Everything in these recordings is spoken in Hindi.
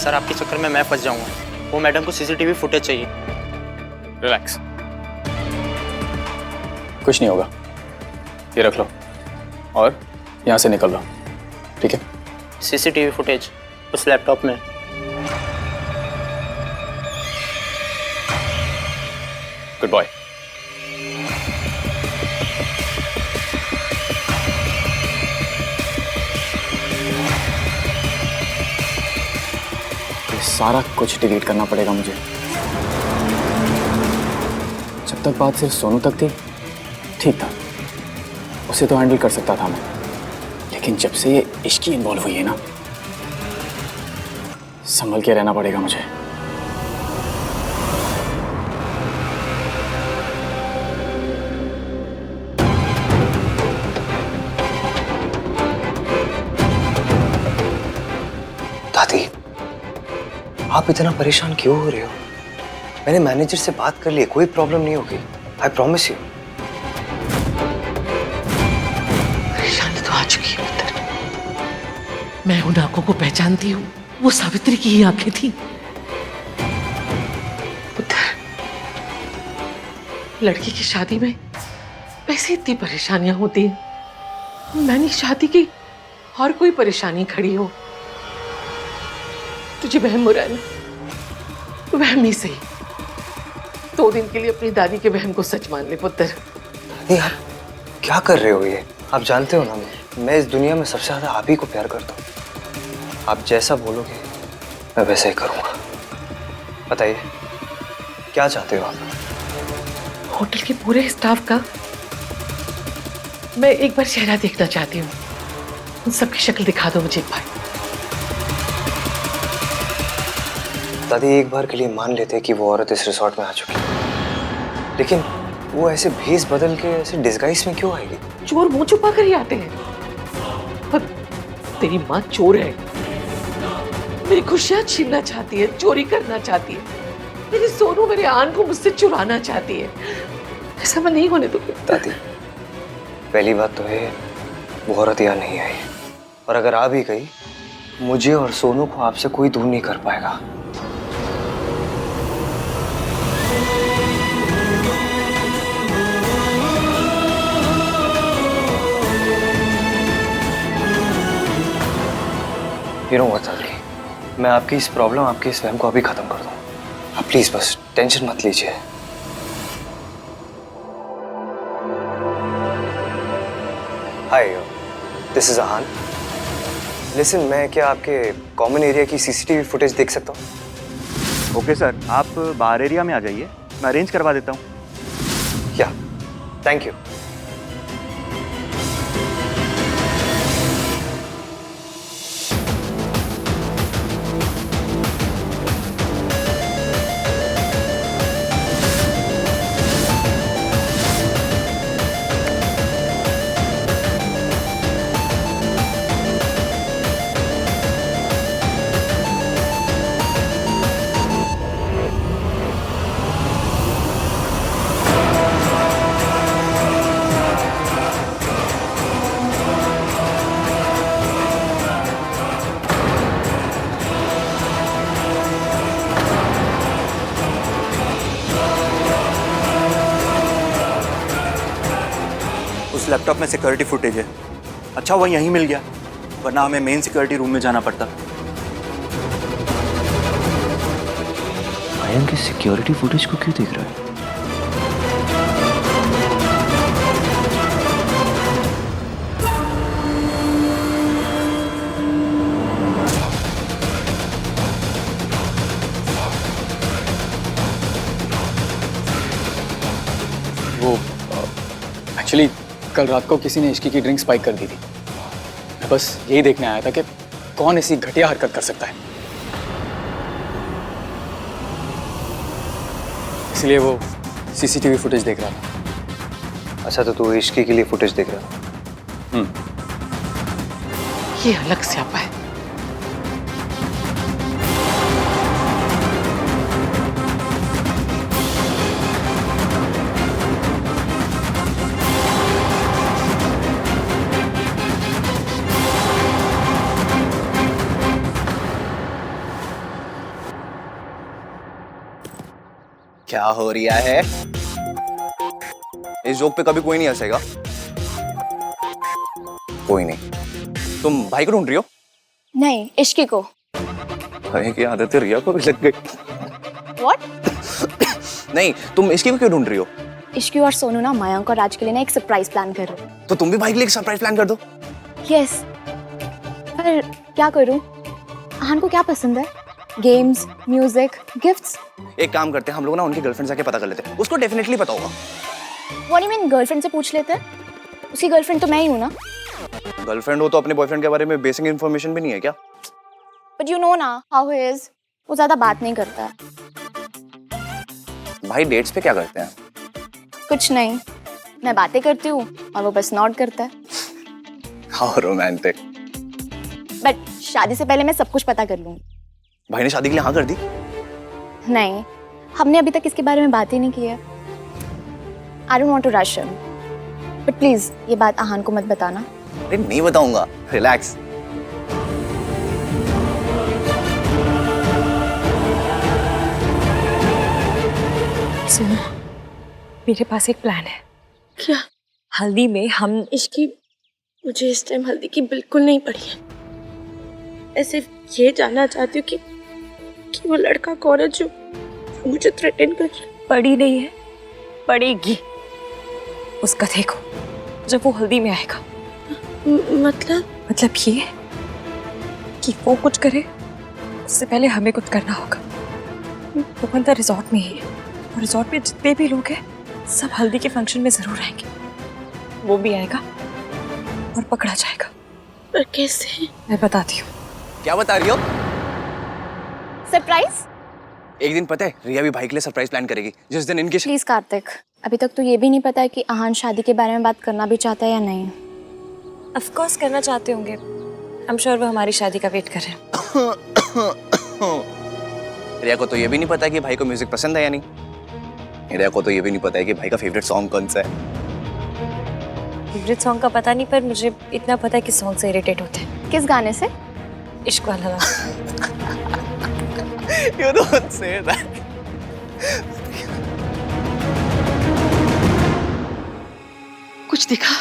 सर आपके चक्कर में मैं फंस जाऊंगा। वो मैडम को सीसीटीवी फुटेज चाहिए। रिलैक्स, कुछ नहीं होगा, ये रख लो और यहाँ से निकल लो, ठीक है? सीसीटीवी फुटेज उस लैपटॉप में। Good boy. ये सारा कुछ डिलीट करना पड़ेगा मुझे। जब तक बात सिर्फ सोनू तक थी ठीक था, उसे तो हैंडल कर सकता था मैं, लेकिन जब से ये इश्की इन्वॉल्व हुई है ना, संभल के रहना पड़ेगा मुझे। दादी, आप इतना परेशान क्यों हो रहे हो? मैंने मैनेजर से बात कर ली, कोई प्रॉब्लम नहीं होगी, आई प्रॉमिस यू। परेशानी तो आ चुकी है पुत्र। मैं उन आंखों को पहचानती हूँ, वो सावित्री की ही आंखें थी। पुत्र, लड़की की शादी में वैसे इतनी परेशानियां होती हैं, मैंने शादी की और कोई परेशानी खड़ी हो, तुझे वहम हो रहा है ना? वहम ही सही, 2 दिन के लिए अपनी दादी के वहम को सच मान ले पुत्र। दादी, आप क्या कर रहे हो ये? आप जानते हो ना, मैं इस दुनिया में सबसे ज्यादा आप ही को प्यार करता हूँ। आप जैसा बोलोगे मैं वैसा ही करूँगा। बताइए, क्या चाहते हो आप? होटल के पूरे स्टाफ का मैं एक बार चेहरा देखना चाहती हूँ। उन सबकी शक्ल दिखा दो मुझे एक बार। दादी, एक बार के लिए मान लेते कि वो औरत इस रिसोर्ट में आ चुकी है, लेकिन वो ऐसे भेस बदल के ऐसे डिस्गाइज में क्यों आएगी? चोर मुंह छुपा कर ही आते हैं। पर तेरी माँ चोर है, मेरी खुशियां छीनना चाहती है, चोरी करना चाहती है। मेरी सोनू, मेरे आन को मुझसे चुराना चाहती है। ऐसा मैं नहीं होने दूंगी। दादी, पहली बात तो है वो औरत यहाँ नहीं आई, और अगर आ भी गई, मुझे और सोनू को आपसे कोई दूर नहीं कर पाएगा। You know what, दादी, मैं आपकी इस प्रॉब्लम, आपके इस वहम को अभी खत्म कर दूं। आप प्लीज बस टेंशन मत लीजिए। हाय, दिस इज अहान। लिसन, मैं क्या आपके कॉमन एरिया की सीसीटीवी फुटेज देख सकता हूँ? ओके सर, आप बाहर एरिया में आ जाइए, मैं अरेंज करवा देता हूँ। या, थैंक यू। उस लैपटॉप में सिक्योरिटी फुटेज है। अच्छा हुआ यहीं मिल गया, वरना हमें मेन सिक्योरिटी रूम में जाना पड़ता। आयन की सिक्योरिटी फुटेज को क्यों देख रहा है? वो एक्चुअली कल रात को किसी ने इश्की की ड्रिंक स्पाइक कर दी थी। मैं बस यही देखने आया था कि कौन ऐसी घटिया हरकत कर सकता है, इसलिए वो सीसीटीवी फुटेज देख रहा था। अच्छा, तो तू इश्की के लिए फुटेज देख रहा था? ये अलग स्यापा है। क्या हो रहा है? इस जोक पे कभी कोई नहीं हंसेगा। कोई नहीं। तुम भाई को ढूंढ रही हो? नहीं, इश्की को। भाई की आदत रिया को भी लग गई। What? नहीं, तुम इश्की को क्यों ढूंढ रही हो? इश्की और सोनू ना मयंक और राज के लिए ना एक सरप्राइज प्लान कर रहे हैं। तो तुम भी भाई के लिए एक सरप्राइज प्लान कर दो। यस। पर क्या करूं? आहान को क्या पसंद है? Games, music, gifts? एक काम करते हैं, हम लोग ना उनकी गर्लफ्रेंड जाके पता कर लेते हैं। उसको डेफिनेटली पता होगा। What do you mean girlfriend से पूछ लेते हैं? उसकी गर्लफ्रेंड तो मैं ही हूं ना। गर्लफ्रेंड हो तो अपने बॉयफ्रेंड के बारे में बेसिक इन्फॉर्मेशन भी नहीं है क्या? But you know ना how he is. वो ज्यादा बात नहीं करता है। भाई डेट्स पे क्या करते हैं? कुछ नहीं, मैं बातें करती हूँ और वो बस नॉड करता है। How romantic. बट शादी से पहले मैं सब कुछ पता कर लूंगी। भाई ने शादी के लिए हाँ कर दी? नहीं, हमने अभी तक इसके बारे में बात ही नहीं की है। I don't want to rush him. But please, ये बात आहान को मत बताना। अरे नहीं बताऊंगा, रिलैक्स। सुनो, मेरे पास एक प्लान है। क्या? हल्दी में हम इश्की, मुझे इस टाइम हल्दी की बिल्कुल नहीं पड़ी है। ऐसे ये जानना चाहती हूँ कि वो लड़का कौन है जो मुझे थ्रेटन कर रहा है। पड़ी नहीं है, पड़ेगी। उसका देखो जब वो हल्दी में आएगा। मतलब ये कि वो कुछ करे उससे पहले हमें कुछ करना होगा। वो बंदा रिजॉर्ट में ही है और रिजॉर्ट में जितने भी लोग हैं सब हल्दी के फंक्शन में जरूर आएंगे। वो भी आएगा और पकड़ा जाएगा। पर कैसे? मैं बताती हूँ। क्या बता रही हो? सरप्राइज? एक दिन पता है रिया भी भाई के लिए सरप्राइज प्लान करेगी जिस दिन इनकी प्लीज कार्तिक, अभी तक तो ये भी नहीं पता है कि आहान शादी के बारे में बात करना भी चाहता है या नहीं। ऑफ कोर्स करना चाहते होंगे। आई एम श्योर वो हमारी शादी का वेट कर रहे हैं। रिया को तो ये भी नहीं पता कि भाई को म्यूजिक पसंद है या नहीं। रिया को तो ये भी नहीं पता है कि भाई का फेवरेट सॉन्ग कौन सा है। फेवरेट सॉन्ग का पता नहीं, पर मुझे इतना पता है कि सॉन्ग से इरिटेट होते हैं। किस गाने से? इश्क वाला। You don't say that. कुछ दिखा?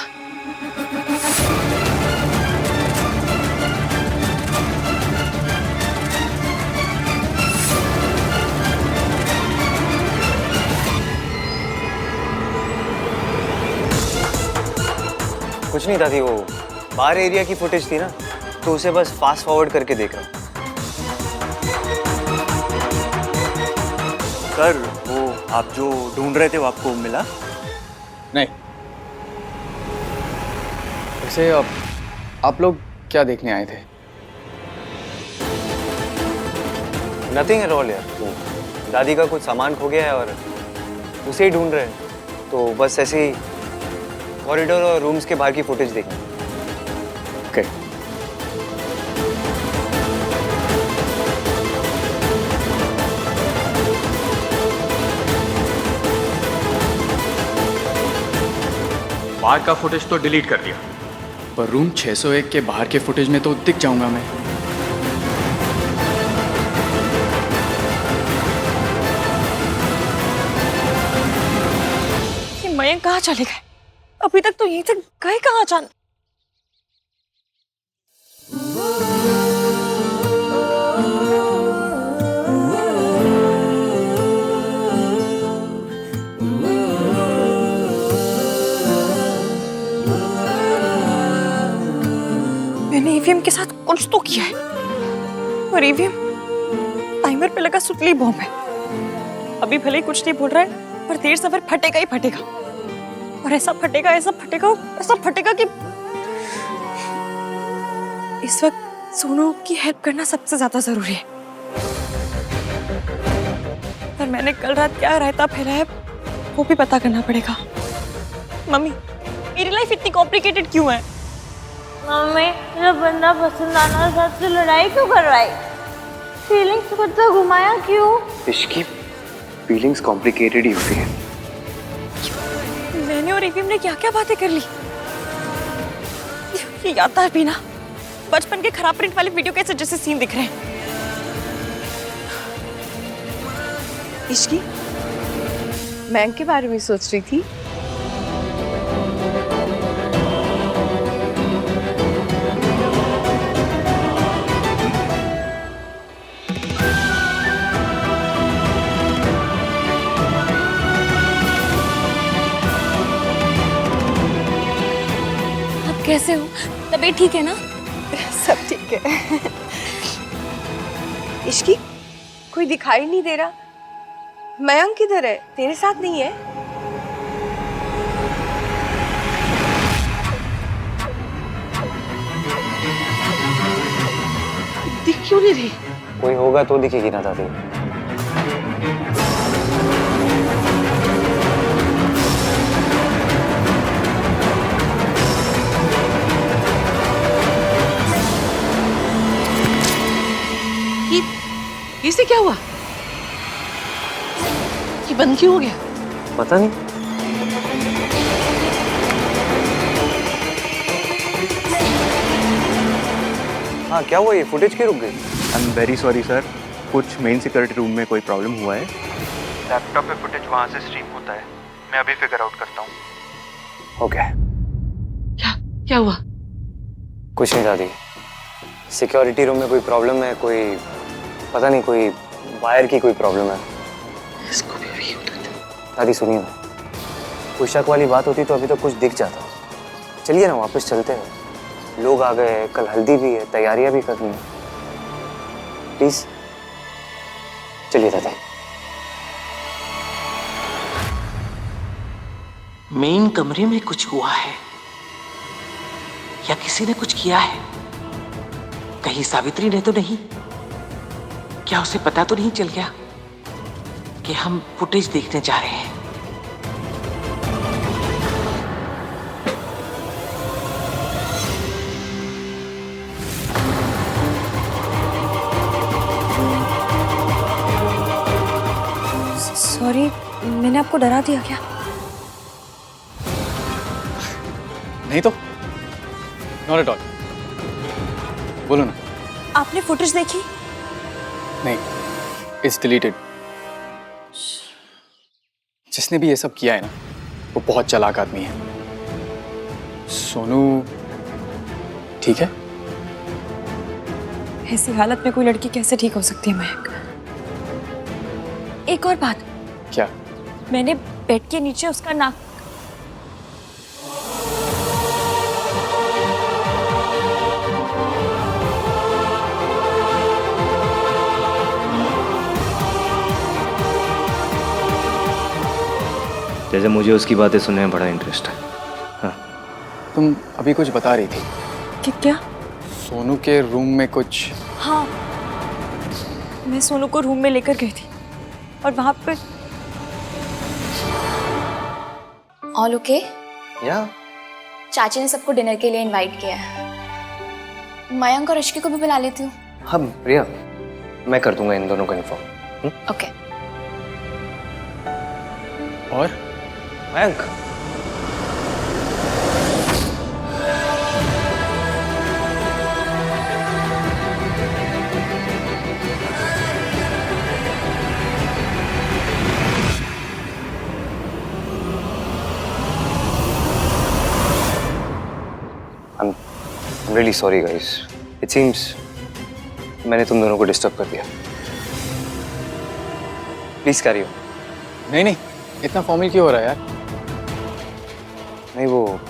कुछ नहीं दादी, वो बार एरिया की फुटेज थी ना, तो उसे बस फास्ट फॉरवर्ड करके देख रहा हूँ। सर वो आप जो ढूंढ रहे थे वो आपको मिला? नहीं। वैसे आप लोग क्या देखने आए थे? नथिंग एट ऑल यार, वो दादी का कुछ सामान खो गया है और उसे ही ढूंढ रहे हैं। तो बस ऐसे ही कॉरिडोर और रूम्स के बाहर की फुटेज देखनी। ओके। बाहर का फुटेज तो डिलीट कर दिया, पर रूम 601 के बाहर के फुटेज में तो दिख जाऊंगा मैं। ये मयंक कहाँ चले गए? अभी तक तो यहीं तक गए कहाँ अचानक? मैंने ईवीएम के साथ कुछ तो किया है और ईवीएम टाइमर पे लगा सुतली बॉम्ब है। अभी भले ही कुछ नहीं बोल रहा है पर देर सफर फटेगा ही फटेगा, और ऐसा फटेगा ऐसा फटेगा ऐसा फटेगा कि इस वक्त सोनू की हेल्प करना सबसे ज्यादा जरूरी है। पर मैंने कल रात क्या रायता फैलाया वो भी पता करना पड़ेगा। मम्मी, मेरी लाइफ इतनी कॉम्प्लिकेटेड क्यों है? मम्मी, मेरा बंदा पसंद आना साथ से लड़ाई क्यों कर रहा है? फीलिंग्स को तो घुमाया क्यों? इसकी फीलिंग्स कॉम्प्लिकेटेड ही होती है। मैंने और ईवीएम ने क्या क्या बातें कर ली ये याद था भी ना। बचपन के खराब प्रिंट वाले वीडियो कैसे जैसे सीन दिख रहे हैं। इश्की मयंक के बारे में सोच रही थी। आप कैसे हो? तबीयत ठीक है ना? सब ठीक है। इश्की, कोई दिखाई नहीं दे रहा। मयंक किधर है? तेरे साथ नहीं है? दिख क्यों नहीं रही? कोई होगा तो दिखेगी ना दादी। इसे क्या हुआ? ये बंद क्यों हो गया? पता नहीं। हाँ क्या हुआ, ये फुटेज क्यों रुक गई? I am very sorry sir, कुछ मेन सिक्योरिटी रूम में कोई प्रॉब्लम हुआ है। लैपटॉप पे फुटेज वहाँ से स्ट्रीम होता है, मैं अभी फिगर आउट करता हूँ। ओके। क्या हुआ? कुछ नहीं दादी, सिक्योरिटी रूम में कोई प्रॉब्लम है, कोई पता नहीं, कोई वायर की कोई प्रॉब्लम है। इसको भी अभी होता था। दादी सुनिए ना, कोई शक वाली बात होती तो अभी तो कुछ दिख जाता। चलिए ना वापस चलते हैं, लोग आ गए, कल हल्दी भी है, तैयारियां भी करनी है। प्लीज चलिए दादी। मेन कमरे में कुछ हुआ है या किसी ने कुछ किया है? कहीं सावित्री ने तो नहीं? क्या उसे पता तो नहीं चल गया कि हम फुटेज देखने जा रहे हैं? सॉरी, मैंने आपको डरा दिया क्या? नहीं तो, नॉट एट ऑल। बोलो ना। आपने फुटेज देखी? नहीं, इट्स डिलीटेड। जिसने भी ये सब किया है ना, वो बहुत चालाक आदमी है। सोनू ठीक है? ऐसी हालत में कोई लड़की कैसे ठीक हो सकती है मयंक? एक और बात, क्या? मैंने बेड के नीचे उसका नाक जैसे मुझे उसकी बातें सुनने में बड़ा इंटरेस्ट है। हाँ। तुम अभी कुछ बता रही थी। कि क्या? सोनू के रूम में कुछ। हाँ, मैं सोनू को रूम में लेकर गई थी और वहां पर ऑल ओके? या चाची ने सबको डिनर के लिए इनवाइट किया है। मयंक और ऋषि को भी बुला लेती हूँ। हाँ प्रिया, मैं कर दूंगा इन दोनों को इन्फॉर्म। ओके। और Mayank, I'm really sorry guys. It seems मैंने तुम दोनों को डिस्टर्ब कर दिया। Please carry on. नहीं नहीं, इतना फॉर्मल क्यों हो रहा है यार? नहीं, वो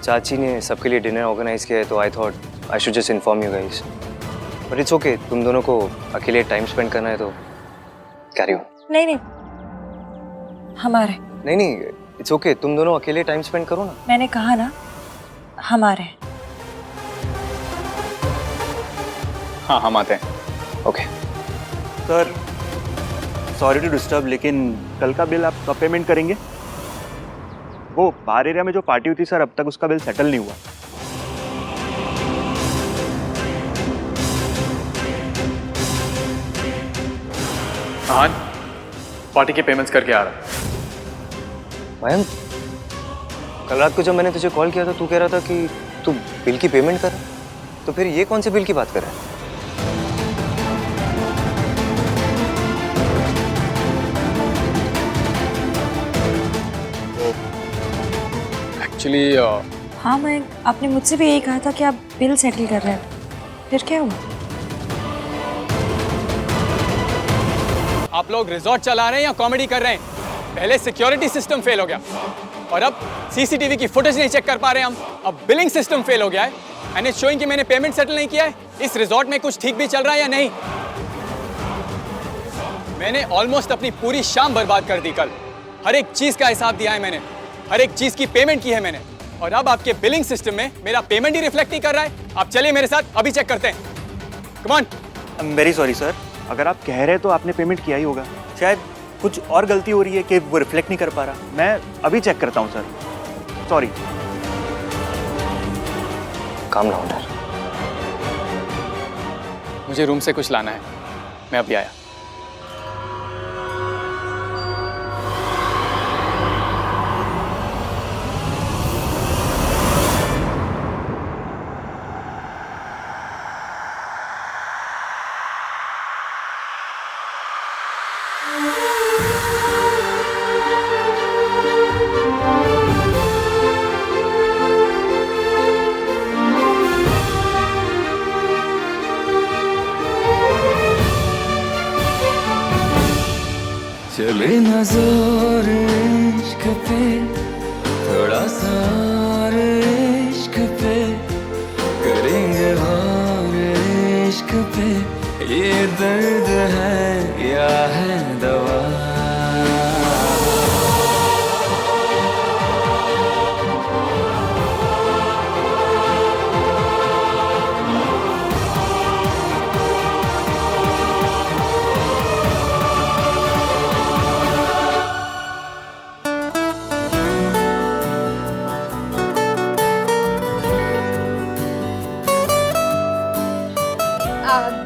चाची ने सबके लिए डिनर ऑर्गेनाइज किया है तो I thought I should just inform you guys. But it's okay, तुम दोनों को अकेले टाइम स्पेंड करना है तो कैरी ऑन। नहीं नहीं, हमारे। नहीं नहीं, इट्स ओके, तुम दोनों अकेले टाइम स्पेंड करो ना। मैंने कहा ना, हमारे। हाँ हम आते हैं। Okay. Sir sorry to disturb, लेकिन कल का बिल आप कब पेमेंट करेंगे? वो बार एरिया में जो पार्टी हुई थी सर, अब तक उसका बिल सेटल नहीं हुआ। हाँ, पार्टी के पेमेंट्स करके आ रहा। मयंक, कल रात को जब मैंने तुझे कॉल किया था तू कह रहा था कि तू बिल की पेमेंट कर रहा है, तो फिर ये कौन से बिल की बात कर रहा है? एक्चुअली हाँ मयंक, आपने मुझसे भी यही कहा था कि आप बिल सेटल कर रहे हैं, फिर क्या हुआ? आप लोग रिजॉर्ट चला रहे हैं या कॉमेडी कर रहे हैं? पहले सिक्योरिटी सिस्टम फेल हो गया और अब सीसीटीवी की फुटेज नहीं चेक कर पा रहे हैं हम। अब बिलिंग सिस्टम फेल हो गया है एंड इट्स शोइंग कि मैंने पेमेंट सेटल नहीं किया है। इस रिजॉर्ट में कुछ ठीक भी चल रहा है या नहीं? मैंने ऑलमोस्ट अपनी पूरी शाम बर्बाद कर दी कल। हर एक चीज का हिसाब दिया है मैंने, हर एक चीज की पेमेंट की है मैंने, और अब आपके बिलिंग सिस्टम में मेरा पेमेंट ही रिफ्लेक्ट नहीं कर रहा है। आप चलिए मेरे साथ, अभी चेक करते हैं। Come on. I am very sorry sir, अगर आप कह रहे हैं तो आपने पेमेंट किया ही होगा। शायद कुछ और गलती हो रही है कि वो रिफ्लेक्ट नहीं कर पा रहा। मैं अभी चेक करता हूँ सर, सॉरी। काम डाउन डर। मुझे रूम से कुछ लाना है, मैं अभी आया। चले ना जोर इश्क पे, थोड़ा सा और इश्क पे, करेंगे और इश्क पे, ये दर्द है या है दवा।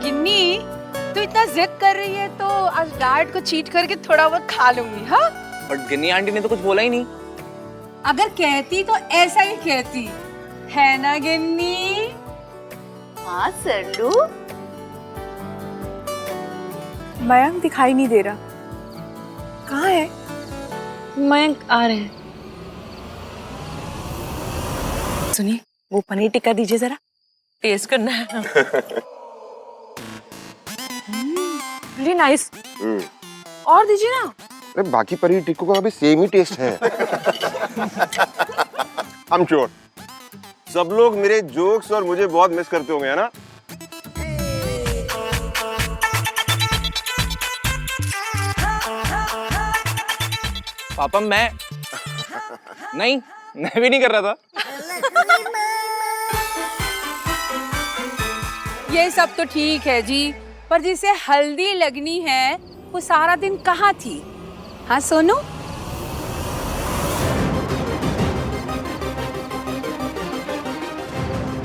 गिन्नी, तू इतना जिद कर रही है तो आज डाइट को चीट करके थोड़ा बहुत खा लूंगी। हाँ, बट गिन्नी आंटी ने तो कुछ बोला ही नहीं। अगर कहती तो ऐसा ही कहती है ना गिन्नी? हाँ सरलू। मयंक दिखाई नहीं दे रहा, कहाँ है? मयंक आ रहे हैं। सुनिए, वो पनीर टिक्का दीजिए जरा, टेस्ट करना है। Really nice. और दीजिए ना। अरे बाकी पनीर टिक्कों का भी सेम ही टेस्ट है। I'm sure सब लोग मेरे जोक्स और मुझे बहुत मिस करते होंगे, है ना? पापा मैं नहीं, मैं भी नहीं कर रहा था। ये सब तो ठीक है जी, पर जिसे हल्दी लगनी है वो सारा दिन कहाँ थी? हाँ सोनू?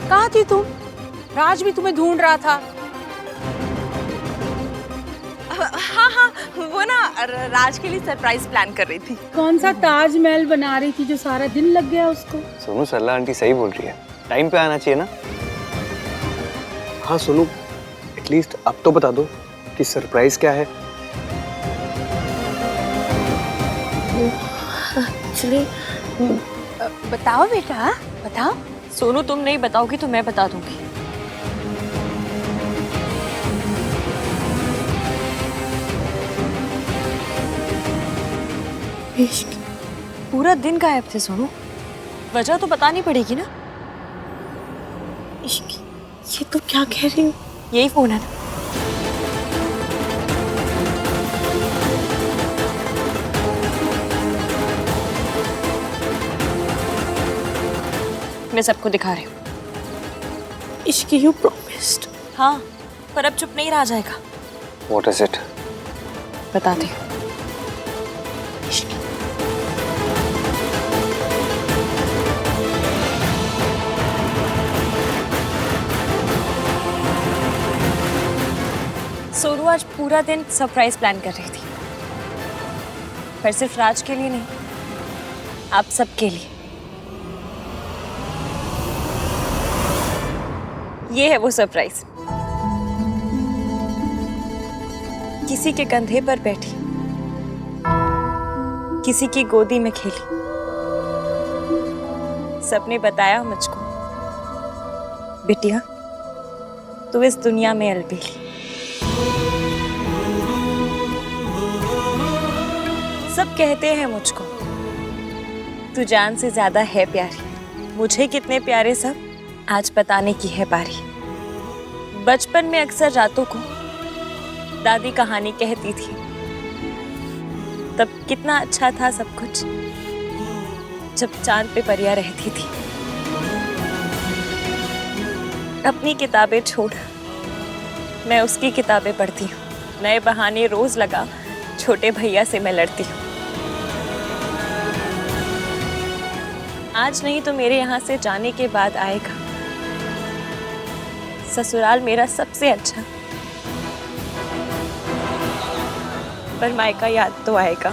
कहाँ थी तुम? राज भी तुम्हें ढूंढ रहा था। हाँ हाँ, वो ना राज के लिए सरप्राइज प्लान कर रही थी। कौन सा ताजमहल बना रही थी जो सारा दिन लग गया उसको? सोनू, सरला आंटी सही बोल रही है, टाइम पे आना चाहिए ना। हाँ सोनू, एटलीस्ट अब तो बता दो कि सरप्राइज क्या है। एक्चुअली बताओ बेटा, बताओ। सोनू, तुम नहीं बताओगी तो मैं बता दूंगी। इश्क। पूरा दिन गायब थे सोनू, वजह तो बतानी पड़ेगी ना। इश्क, ये तुम क्या कह रही हो? यही फोन है ना। मैं सबको दिखा रही हूँ। इश्क, यू प्रॉमिस्ड? हाँ, पर अब चुप नहीं रहा जाएगा। What is it? बताती हूँ। सोनू आज पूरा दिन सरप्राइज प्लान कर रही थी, पर सिर्फ राज के लिए नहीं, आप सबके लिए। ये है वो सरप्राइज। किसी के कंधे पर बैठी, किसी की गोदी में खेली, सबने बताया मुझको, बिटिया तू इस दुनिया में अलबेली। सब कहते हैं मुझको तू जान से ज्यादा है प्यारी। मुझे कितने प्यारे सब आज बताने की है बारी। बचपन में अक्सर रातों को दादी कहानी कहती थी, तब कितना अच्छा था सब कुछ जब चांद पे परियां रहती थी। अपनी किताबें छोड़ मैं उसकी किताबें पढ़ती हूँ। नए बहाने रोज लगा छोटे भैया से मैं लड़ती हूँ। आज नहीं तो मेरे यहाँ से जाने के बाद आएगा ससुराल मेरा सबसे अच्छा, पर मायका याद तो आएगा।